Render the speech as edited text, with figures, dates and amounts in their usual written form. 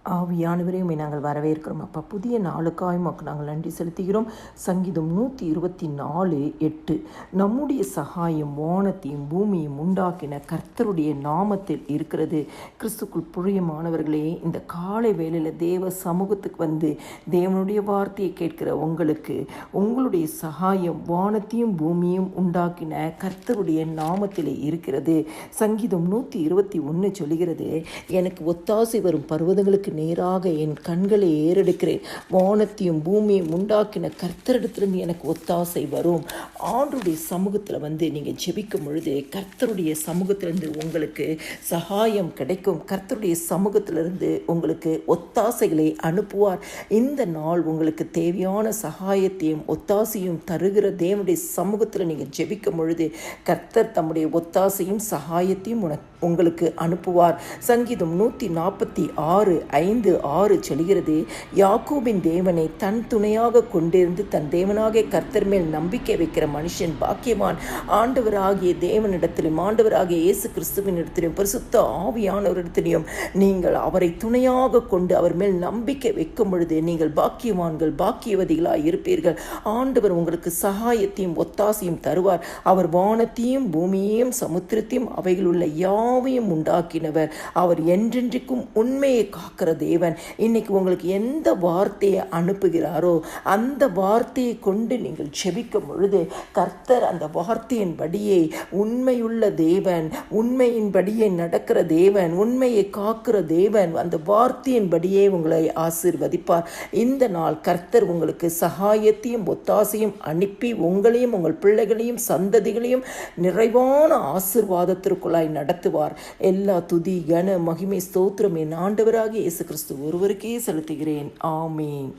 ஆவியானவரே உம்மை நாங்கள் வரவேற்கிறோம் அப்பா. புதிய நாளுக்காய் உமக்கு நாங்கள் நன்றி செலுத்துகிறோம். சங்கீதம் 124:8 நம்முடைய சகாயம் வானத்தையும் பூமியும் உண்டாக்கின கர்த்தருடைய நாமத்தில் இருக்கிறது. கிறிஸ்துக்குள் பிரியமானவர்களே, இந்த காலை வேளையில் தேவ சமூகத்துக்கு வந்து தேவனுடைய வார்த்தையை கேட்கிற உங்களுக்கு உங்களுடைய சகாயம் வானத்தையும் பூமியும் உண்டாக்கின கர்த்தருடைய நாமத்திலே இருக்கிறது. சங்கீதம் 121 சொல்லுகிறது, எனக்கு ஒத்தாசை வரும் பர்வதங்களுக்கு நேராக என் கண்களை ஏறெடுக்கிறேன். வானத்தையும் பூமியும் உண்டாக்கின கர்த்தரிடத்திலிருந்து எனக்கு ஒத்தாசை வரும். ஆண்டுடைய சமூகத்தில் வந்து நீங்கள் ஜெபிக்கும் பொழுது கர்த்தருடைய சமூகத்திலிருந்து உங்களுக்கு சகாயம் கிடைக்கும். கர்த்தருடைய சமூகத்திலிருந்து உங்களுக்கு ஒத்தாசைகளை அனுப்புவார். இந்த நாள் உங்களுக்கு தேவையான சகாயத்தையும் ஒத்தாசையும் தருகிற தேவனுடைய சமூகத்தில் நீங்கள் ஜெபிக்கும் பொழுது கர்த்தர் தம்முடைய ஒத்தாசையும் சகாயத்தையும் உங்களுக்கு அனுப்புவார். சங்கீதம் 146:5-6 சொல்கிறது, யாக்கோபின் தேவனை தன் துணையாக கொண்டிருந்து தன் தேவனாகிய கர்த்தர் மேல் நம்பிக்கை வைக்கிற மனுஷன் பாக்கியவான். ஆண்டவராகிய தேவனிடத்திலும் ஆண்டவராகிய இயேசு கிறிஸ்துவின் இடத்திலும் பரிசுத்த ஆவியானவரிடத்திலும் நீங்கள் அவரை துணையாக கொண்டு அவர் மேல் நம்பிக்கை வைக்கும் பொழுது நீங்கள் பாக்கியவான்கள் பாக்கியவதிகளாய் இருப்பீர்கள். ஆண்டவர் உங்களுக்கு சகாயத்தையும் ஒத்தாசையும் தருவார். அவர் வானத்தையும் பூமியையும் சமுத்திரத்தையும் அவைகள் உள்ள யாவையும் உண்டாக்கினவர். அவர் என்றென்றைக்கும் உண்மையை காக்கிற தேவன். இன்னைக்கு உங்களுக்கு எந்த வார்த்தையை அனுப்புகிறாரோ அந்த வார்த்தையை கொண்டு நீங்கள் செபிக்கும் பொழுது கர்த்தர் அந்த வார்த்தையின்படியே உண்மையுள்ள தேவன், உண்மையின்படியே நடக்கிற தேவன், உண்மையை காக்கிற தேவன், அந்த வார்த்தையின்படியே உங்களை ஆசீர்வதிப்பார். இந்த நாள் கர்த்தர் உங்களுக்கு சகாயத்தையும் ஒத்தாசையும் அனுப்பி உங்களையும் உங்கள் பிள்ளைகளையும் சந்ததிகளையும் நிறைவான ஆசீர்வாதத்திற்குள்ளாய் நடத்துவார். எல்லா துதி கன மகிமை ஸ்தோத்திரம் என் ஆண்டவராகிய இயேசு கிறிஸ்து ஒருவருக்கே செலுத்துகிறேன். ஆமீன்.